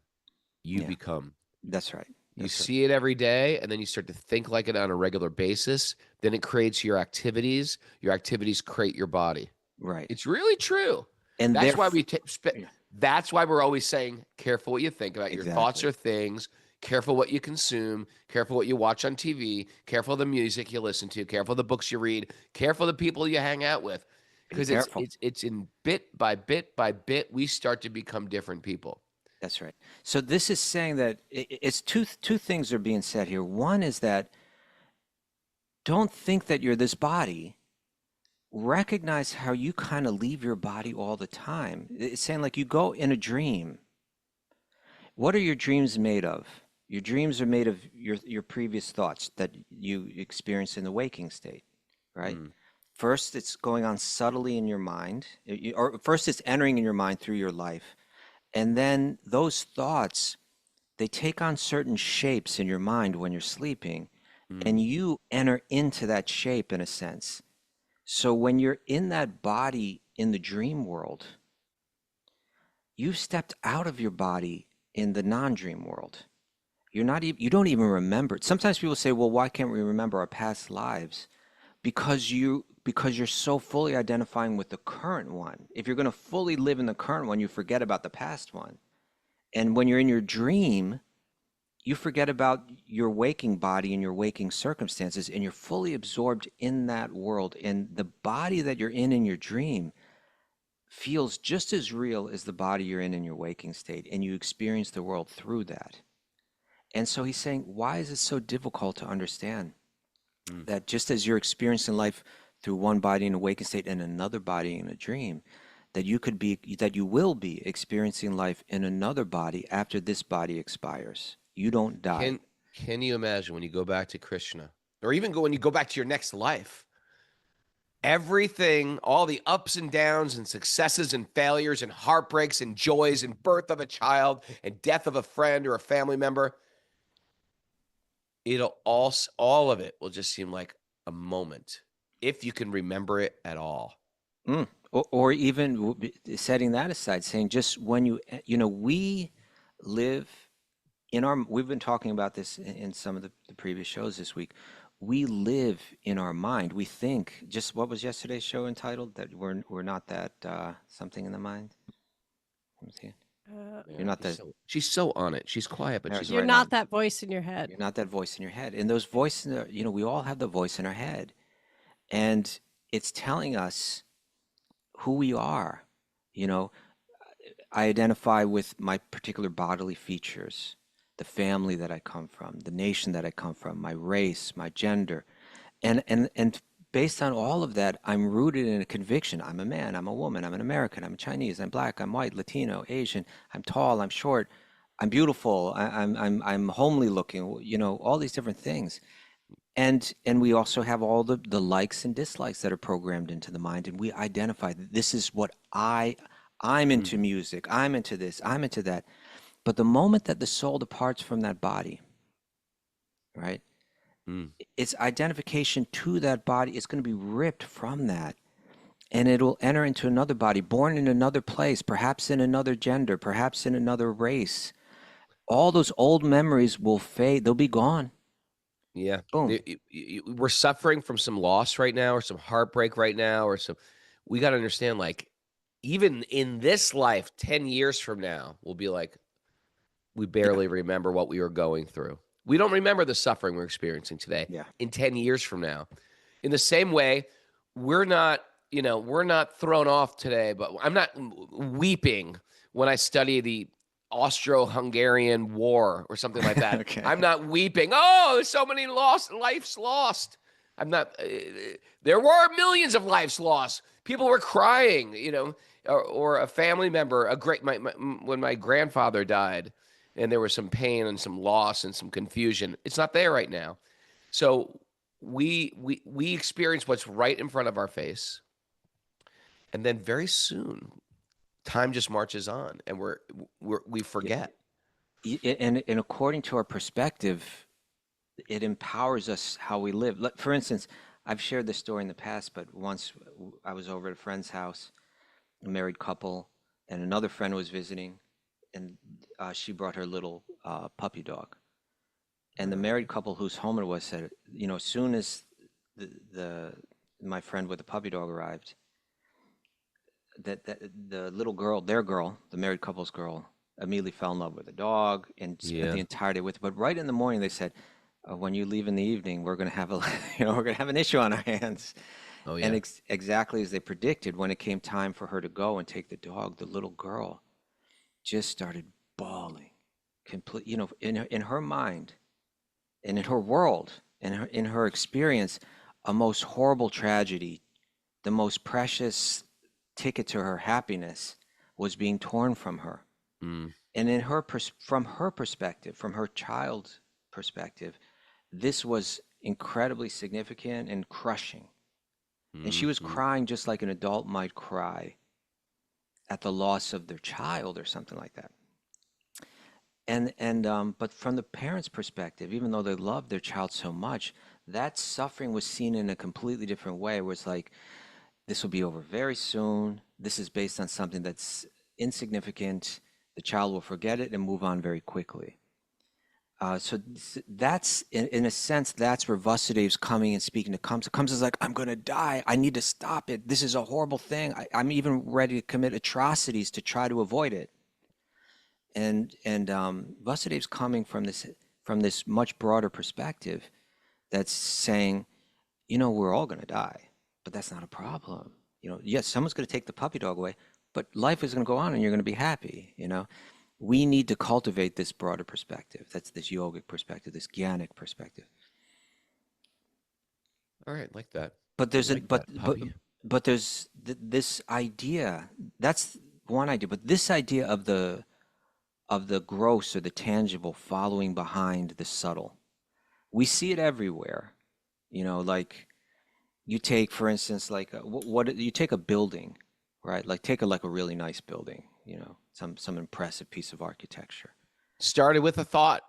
you Yeah. become. That's right. You That's right. see it every day, and then you start to think like it on a regular basis. Then it creates your activities. Your activities create your body. Right. It's really true. And That's why therefore, we that's why we're always saying, careful what you think about. Your thoughts exactly. are things. Careful what you consume. Careful what you watch on TV. Careful the music you listen to. Careful the books you read. Careful the people you hang out with. Be Because careful. it's in bit by bit by bit, we start to become different people. That's right. So this is saying that it's two things are being said here. One is that don't think that you're this body. Recognize how you kind of leave your body all the time. It's saying like you go in a dream. What are your dreams made of? Your dreams are made of your previous thoughts that you experience in the waking state, right? Mm. First, it's going on subtly in your mind, or first it's entering in your mind through your life. And then those thoughts, they take on certain shapes in your mind when you're sleeping, and Mm. you enter into that shape in a sense. So when you're in that body in the dream world, you've stepped out of your body in the non-dream world. You're not even, you don't even remember it. Sometimes people say, well, why can't we remember our past lives? Because you're so fully identifying with the current one. If you're going to fully live in the current one, you forget about the past one. And when you're in your dream, you forget about your waking body and your waking circumstances, and you're fully absorbed in that world. And the body that you're in your dream feels just as real as the body you're in your waking state, and you experience the world through that. And so he's saying, why is it so difficult to understand Mm. that just as you're experiencing life through one body in a waking state and another body in a dream, that you will be experiencing life in another body after this body expires. You don't die. Can you imagine when you go back to Krishna, or even when you go back to your next life? Everything, all the ups and downs and successes and failures and heartbreaks and joys and birth of a child and death of a friend or a family member, it'll all of it will just seem like a moment if you can remember it at all. Or even setting that aside, saying just when we live we've been talking about this in some of the previous shows this week. We live in our mind. We think, just what was yesterday's show entitled? That we're not that something in the mind. Let me see. You're not that. She's so on it. She's quiet, but There, she's You're right not on. that voice in your head. You're not that voice in your head. And those voices, we all have the voice in our head, and it's telling us who we are. You know, I identify with my particular bodily features, the family that I come from, the nation that I come from, my race, my gender. And based on all of that, I'm rooted in a conviction. I'm a man, I'm a woman, I'm an American, I'm Chinese, I'm black, I'm white, Latino, Asian, I'm tall, I'm short, I'm beautiful, I'm homely looking, all these different things. And we also have all the likes and dislikes that are programmed into the mind, and we identify that this is what I'm into music, I'm into this, I'm into that. But the moment that the soul departs from that body, right? Mm. Its identification to that body is going to be ripped from that, and it will enter into another body, born in another place, perhaps in another gender, perhaps in another race. All those old memories will fade. They'll be gone. Yeah. Boom. We're suffering from some loss right now, or some heartbreak right now, we got to understand, like, even in this life, 10 years from now, we'll be like, we Yeah. barely remember what we were going through. We don't remember the suffering we're experiencing today. Yeah. In 10 years from now. In the same way, we're not thrown off today, but I'm not weeping when I study the Austro-Hungarian War or something like that. Okay. I'm not weeping. Oh, so many lives lost. I'm not. There were millions of lives lost. People were crying, or a family member. When my grandfather died, and there was some pain and some loss and some confusion. It's not there right now. So we experience what's right in front of our face, and then very soon, time just marches on, and we forget. And according to our perspective, it empowers us how we live. For instance, I've shared this story in the past, but once I was over at a friend's house, a married couple, and another friend was visiting, and she brought her little puppy dog. And the married couple whose home it was said, you know, as soon as the my friend with the puppy dog arrived, that the little girl, their girl, the married couple's girl, immediately fell in love with the dog and spent the Yeah. entire day with it. But right in the morning, they said, when you leave in the evening, we're going to have a, we're going to have an issue on our hands. Oh And yeah. exactly as they predicted, when it came time for her to go and take the dog, the little girl just started bawling, complete, in her mind and in her world, in her experience, a most horrible tragedy, the most precious ticket to her happiness was being torn from her. Mm. And in from her perspective, from her child's perspective, this was incredibly significant and crushing. And she was Mhm. crying just like an adult might cry at the loss of their child or something like that. But from the parents' perspective, even though they loved their child so much, that suffering was seen in a completely different way. Where it's like, this will be over very soon. This is based on something that's insignificant. The child will forget it and move on very quickly. That's, in a sense, that's where Vasudev's coming and speaking to Kamsa. Kamsa's like, I'm going to die. I need to stop it. This is a horrible thing. I'm even ready to commit atrocities to try to avoid it. And Vasudev's coming from this much broader perspective that's saying, we're all going to die, but that's not a problem. Yes, someone's going to take the puppy dog away, but life is going to go on and you're going to be happy. We need to cultivate this broader perspective. That's this yogic perspective, this jnanic perspective. All right, like that. But there's Like that, puppy. but there's this idea. That's one idea. But this idea of the gross or the tangible following behind the subtle, we see it everywhere. Like you take, for instance, like what you take a building, right? Like take a really nice building. Some impressive piece of architecture. Started with a thought.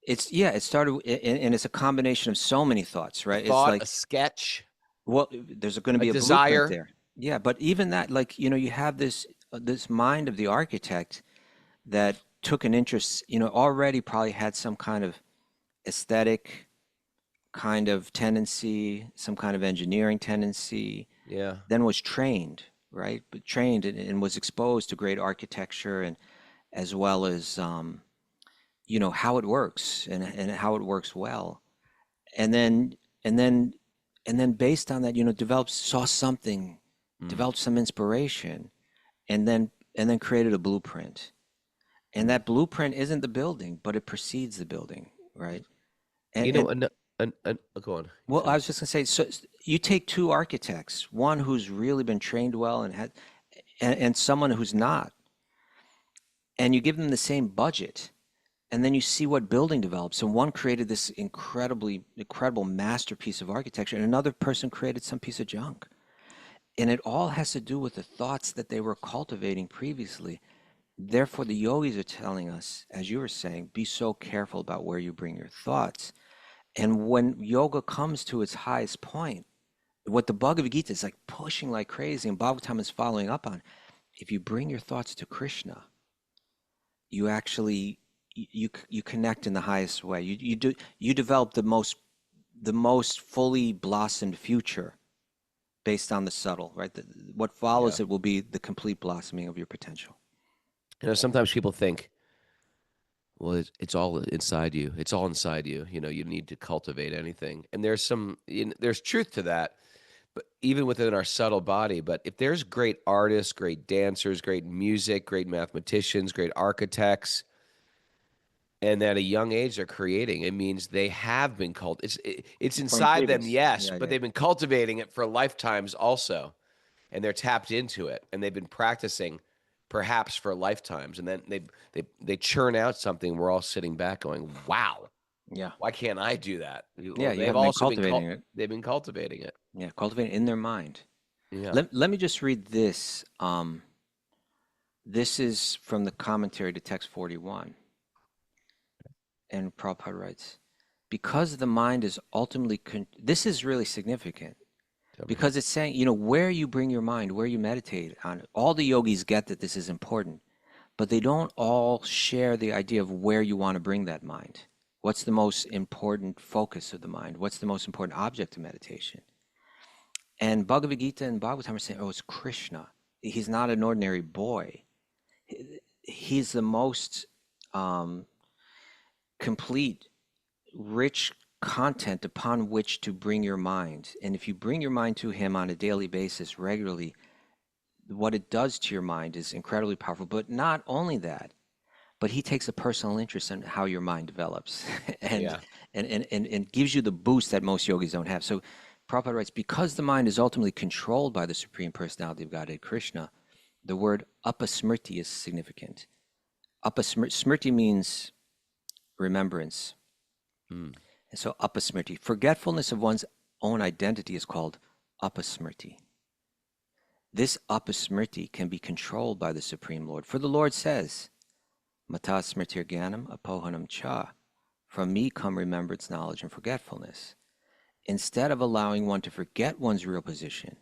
It started, and it's a combination of so many thoughts, right? It's Thought, like, a sketch, well, there's going to a be a blueprint desire. there. Yeah, but even that, like, you have this mind of the architect that took an interest, already probably had some kind of aesthetic kind of tendency, some kind of engineering tendency, Yeah. then was trained, right? But trained and was exposed to great architecture and as well as how it works and how it works well, and then and then and then based on that, saw something, developed some inspiration, and then created a blueprint. And that blueprint isn't the building, but it precedes the building, right? And, Go on. well, I was just gonna say, so you take two architects, one who's really been trained well and someone who's not, and you give them the same budget, and then you see what building develops. And one created this incredible masterpiece of architecture, and another person created some piece of junk. And it all has to do with the thoughts that they were cultivating previously. Therefore, the yogis are telling us, as you were saying, be so careful about where you bring your thoughts. And when yoga comes to its highest point, what the Bhagavad Gita is like pushing like crazy, and Bhagavatam is following up on, if you bring your thoughts to Krishna, you actually you connect in the highest way. You develop the most fully blossomed future based on the subtle, right? What follows it will be the complete blossoming of your potential. Sometimes people think, well, it's all inside you. It's all inside you. You need to cultivate anything. And there's truth to that, but even within our subtle body. But if there's great artists, great dancers, great music, great mathematicians, great architects, and at a young age they're creating, it means they have been it's inside them, yes, but they've been cultivating it for lifetimes also, and they're tapped into it, and they've been practicing perhaps for lifetimes, and then they churn out something. We're all sitting back going, wow, Yeah. why can't I do that? Yeah, you They've haven't been also cultivating it. they've been cultivating it. Yeah, cultivating in their mind. Yeah. Let me just read this. This is from the commentary to text 41. And Prabhupada writes, because the mind is ultimately, this is really significant. because it's saying, where you bring your mind, where you meditate on it. All the yogis get that this is important, but they don't all share the idea of where you want to bring that mind. What's the most important focus of the mind? What's the most important object of meditation? And Bhagavad Gita and Bhagavatam are saying, oh, it's Krishna. He's not an ordinary boy. He's the most complete, rich content upon which to bring your mind. And if you bring your mind to him on a daily basis regularly, what it does to your mind is incredibly powerful. But not only that, but he takes a personal interest in how your mind develops and gives you the boost that most yogis don't have. So Prabhupada writes, because the mind is ultimately controlled by the Supreme Personality of Godhead, Krishna, the word apasmriti is significant. Smriti means remembrance. And so apasmriti, forgetfulness of one's own identity is called apasmriti. This apasmriti can be controlled by the Supreme Lord. For the Lord says, Mata smritir gyanam apohanam cha. From me come remembrance, knowledge, and forgetfulness. Instead of allowing one to forget one's real position,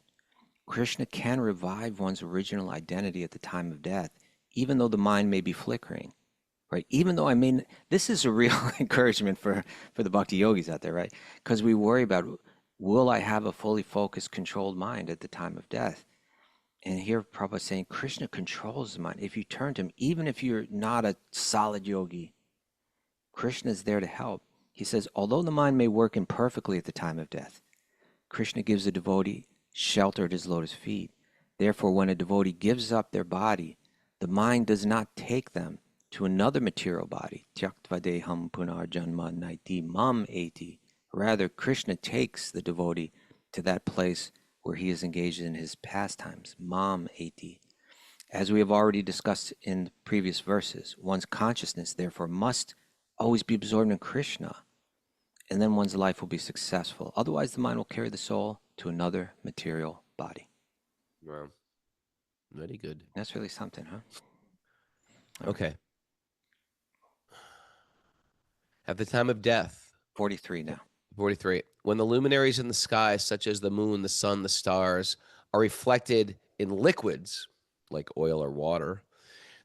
Krishna can revive one's original identity at the time of death, even though the mind may be flickering, right? Even though this is a real encouragement for the bhakti yogis out there, right? Because we worry about, will I have a fully focused, controlled mind at the time of death? And here Prabhupada is saying, Krishna controls the mind. If you turn to him, even if you're not a solid yogi, Krishna is there to help. He says, although the mind may work imperfectly at the time of death, Krishna gives the devotee shelter at his lotus feet. Therefore, when a devotee gives up their body, the mind does not take them to another material body. Tyaktva deham punar janma naiti mam eti. Rather, Krishna takes the devotee to that place where he is engaged in his pastimes, mam eti. As we have already discussed in previous verses, one's consciousness, therefore, must always be absorbed in Krishna, and then one's life will be successful. Otherwise, the mind will carry the soul to another material body. Wow. Very good. That's really something, huh? Okay. At the time of death, 43 now. 43, when the luminaries in the sky, such as the moon, the sun, the stars, are reflected in liquids like oil or water,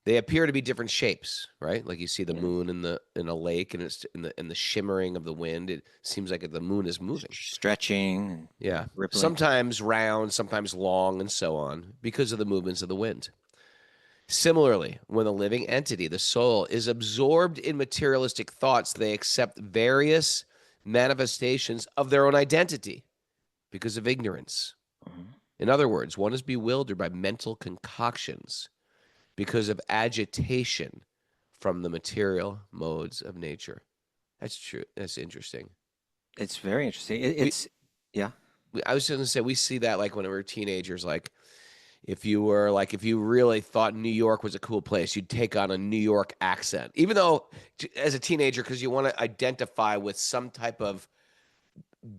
they appear to be different shapes, right? Like you see the moon in a lake, and it's in the shimmering of the wind. It seems like the moon is moving, Stretching. And yeah, rippling. sometimes round, sometimes long, and so on, because of the movements of the wind. Similarly, when a living entity, the soul, is absorbed in materialistic thoughts, they accept various manifestations of their own identity because of ignorance. In other words, one is bewildered by mental concoctions because of agitation from the material modes of nature. That's true. That's interesting. It's very interesting. Yeah. I was just going to say, we see that like when we were teenagers, like if you really thought New York was a cool place, you'd take on a New York accent, even though as a teenager, because you want to identify with some type of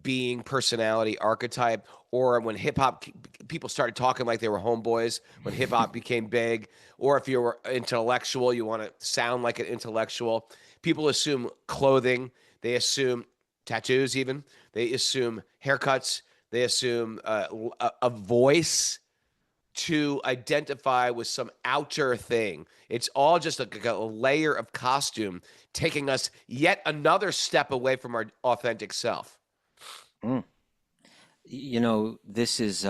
being, personality, archetype, or when hip hop people started talking like they were homeboys, when hip hop became big, or if you were intellectual, you want to sound like an intellectual. People assume clothing, they assume tattoos, even they assume haircuts, they assume a voice to identify with some outer thing. It's all just a layer of costume, taking us yet another step away from our authentic self. This is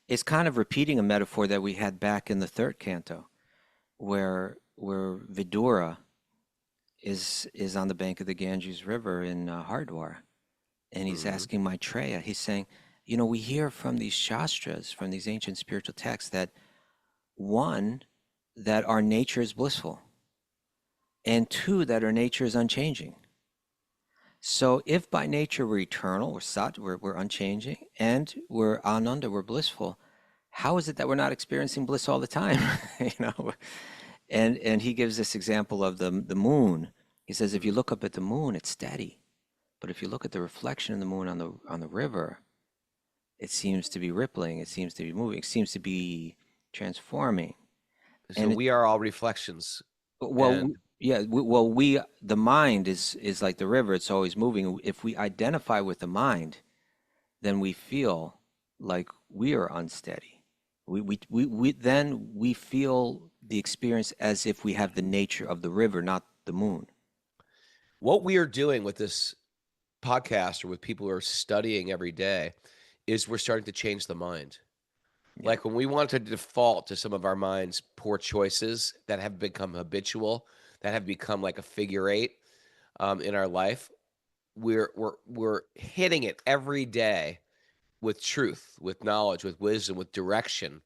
it's kind of repeating a metaphor that we had back in the third canto, where Vidura is on the bank of the Ganges River in Hardwar, and he's asking Maitreya. He's saying, we hear from these shastras, from these ancient spiritual texts, that one, that our nature is blissful, and two, that our nature is unchanging. So if by nature we're eternal, we're sat, we're unchanging, and we're ananda, we're blissful, how is it that we're not experiencing bliss all the time? And he gives this example of the moon. He says, if you look up at the moon, it's steady, but if you look at the reflection of the moon on the river, it seems to be rippling, it seems to be moving, it seems to be transforming. So we are all reflections. Well, the mind is like the river, it's always moving. If we identify with the mind, then we feel like we are unsteady. Then we feel the experience as if we have the nature of the river, not the moon. What we are doing with this podcast or with people who are studying every day is we're starting to change the mind. Yeah. Like when we want to default to some of our mind's poor choices that have become habitual, that have become like a figure eight in our life, we're hitting it every day with truth, with knowledge, with wisdom, with direction,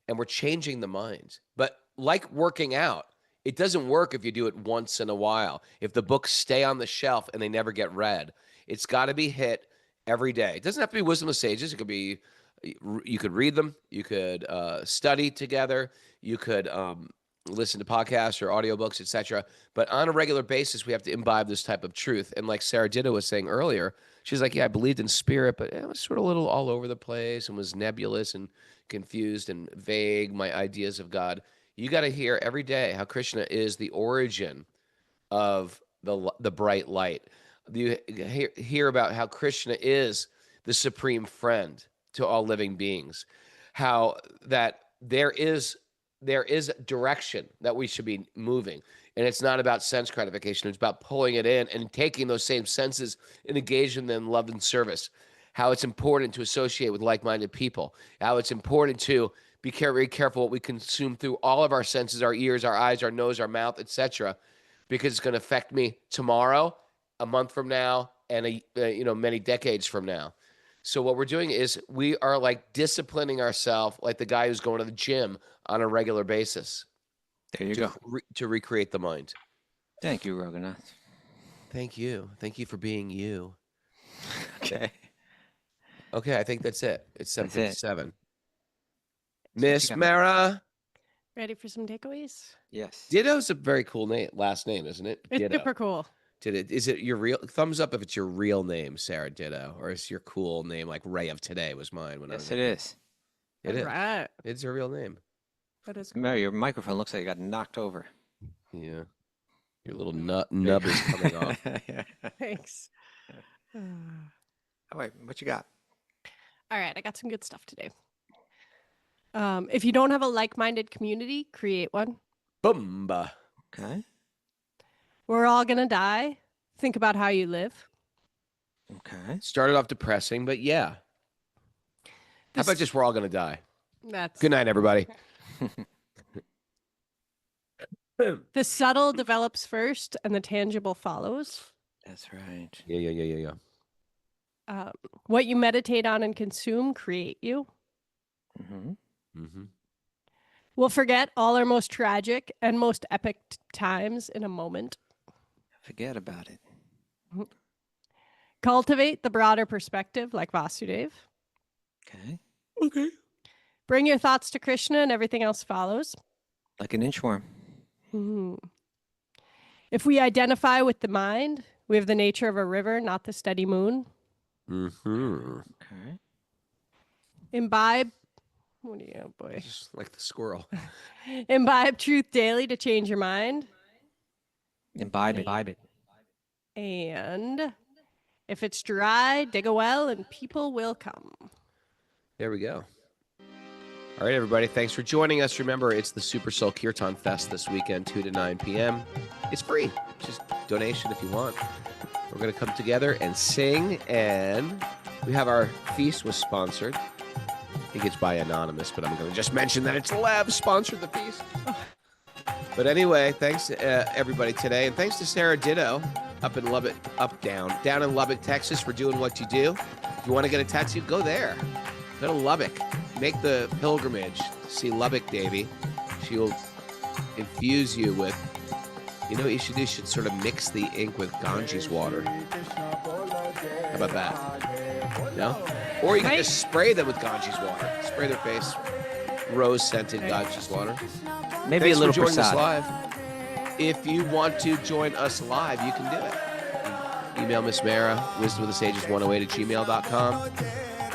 and we're changing the mind. But like working out, it doesn't work if you do it once in a while. If the books stay on the shelf and they never get read, it's got to be hit every day. It doesn't have to be Wisdom of Sages. It could be, you could read them, you could study together, you could listen to podcasts or audiobooks, etc. But on a regular basis, we have to imbibe this type of truth. And like Sarah Ditto was saying earlier, she's like, yeah, I believed in spirit, but it was sort of a little all over the place and was nebulous and confused and vague, my ideas of God. You got to hear every day how Krishna is the origin of the bright light. You hear about how Krishna is the supreme friend to all living beings, how that there is direction that we should be moving. And it's not about sense gratification. It's about pulling it in and taking those same senses and engaging them in love and service. How it's important to associate with like-minded people. How it's important to be very careful what we consume through all of our senses, our ears, our eyes, our nose, our mouth, etc., because it's going to affect me tomorrow, a month from now, and many decades from now. So what we're doing is we are like disciplining ourselves like the guy who's going to the gym on a regular basis. There you go. To recreate the mind. Thank you, Raghunath. Thank you. Thank you for being you. Okay. Okay, I think that's it. It's 7:57. That's Miss Mara. Ready for some takeaways? Yes. Ditto's a very cool last name, isn't it? It's Ditto. super cool. Is it your real thumbs up if it's your real name, Sarah Ditto, or is your cool name like Ray of Today was mine when I was Yes, it is. It is. Right. It's her real name. That is Mary, your microphone looks like it got knocked over. Yeah. Your little nub is coming off. Yeah. Thanks. Oh, wait, what you got? All right, I got some good stuff today. If you don't have a like-minded community, create one. Boomba. Okay. We're all gonna die. Think about how you live. Okay. Started off depressing, but yeah. How about just we're all gonna die? That's Good night, everybody. the subtle develops first, and the tangible follows. That's right. Yeah. What you meditate on and consume create you. Mm-hmm. Mm-hmm. We'll forget all our most tragic and most epic times in a moment. Forget about it. Cultivate the broader perspective like Vasudev. Okay. Bring your thoughts to Krishna and everything else follows. Like an inchworm. Mhm. If we identify with the mind, we have the nature of a river, not the steady moon. Mm-hmm. Okay. Imbibe. Oh boy. Just like the squirrel. Imbibe truth daily to change your mind. Imbibe it. And if it's dry, dig a well and people will come. There we go. All right, everybody. Thanks for joining us. Remember, it's the Super Soul Kirtan Fest this weekend, 2 to 9 p.m. It's free. Just donation if you want. We're going to come together and sing, and we have our feast was sponsored. I think it's by Anonymous, but I'm going to just mention that it's Lev sponsored the feast. But anyway, thanks to everybody today, and thanks to Sarah Ditto up in Lubbock, down in Lubbock, Texas, for doing what you do. If you want to get a tattoo, go there. Go to Lubbock. Make the pilgrimage to see Lubbock, Davy. She'll infuse you with, you know what you should do? You should sort of mix the ink with Ganges water. How about that? No? Or you can just spray them with Ganges water. Spray their face. Rose-scented Ganges water. Maybe Thanks a little for joining us prasad. live. If you want to join us live, you can do it. Email Miss Mara, wisdomofthesages108@gmail.com.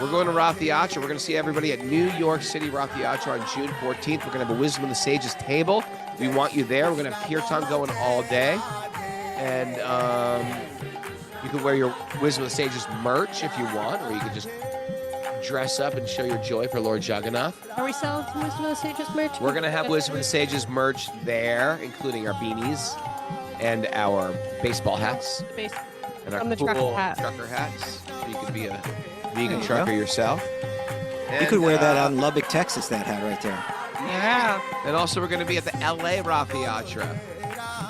We're going to Rath Yatra. We're going to see everybody at New York City Rath Yatra on June 14th. We're going to have a Wisdom of the Sages table. We want you there. We're going to have kirtan going all day. And You can wear your Wisdom of the Sages merch if you want, or you can just dress up and show your joy for Lord Jagannath. Are we selling some Wisdom of the Sages merch? We're going to have Wisdom of the Sages merch there, including our beanies and our baseball hats and our From the cool trucker hat. trucker hats. So you could be a vegan you trucker go. yourself. You could wear that out in Lubbock, Texas, that hat right there. Yeah. And also we're going to be at the LA Rath Yatra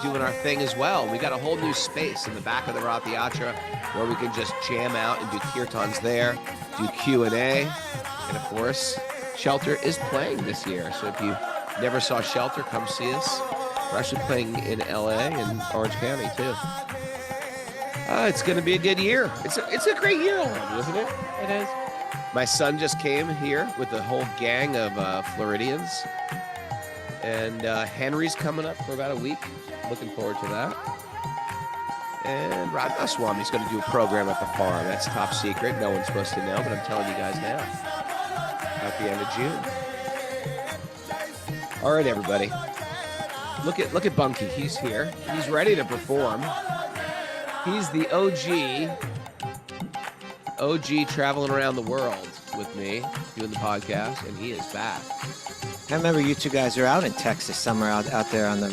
doing our thing as well. We got a whole new space in the back of the Rath Yatra where we can just jam out and do kirtans there, do Q&A, and of course, Shelter is playing this year. So if you never saw Shelter, come see us. We're actually playing in LA and Orange County too. It's going to be a good year. It's a great year already, isn't it? It is. My son just came here with a whole gang of Floridians. And Henry's coming up for about a week. Looking forward to that. And Radha Swami's going to do a program at the farm. That's top secret. No one's supposed to know, but I'm telling you guys now. At the end of June. All right, everybody. Look at Bunky. He's here. He's ready to perform. He's the OG traveling around the world with me doing the podcast, and he is back. I remember you two guys are out in Texas somewhere out there on the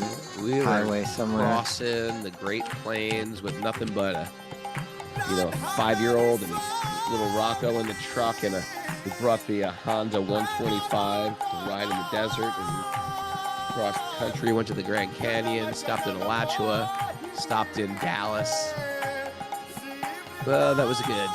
highway somewhere. Crossing the Great Plains with nothing but a 5-year-old and little Rocco in the truck, and we brought the Honda 125 to ride in the desert and across the country. Went to the Grand Canyon, stopped in Alachua, stopped in Dallas. Well, that was good.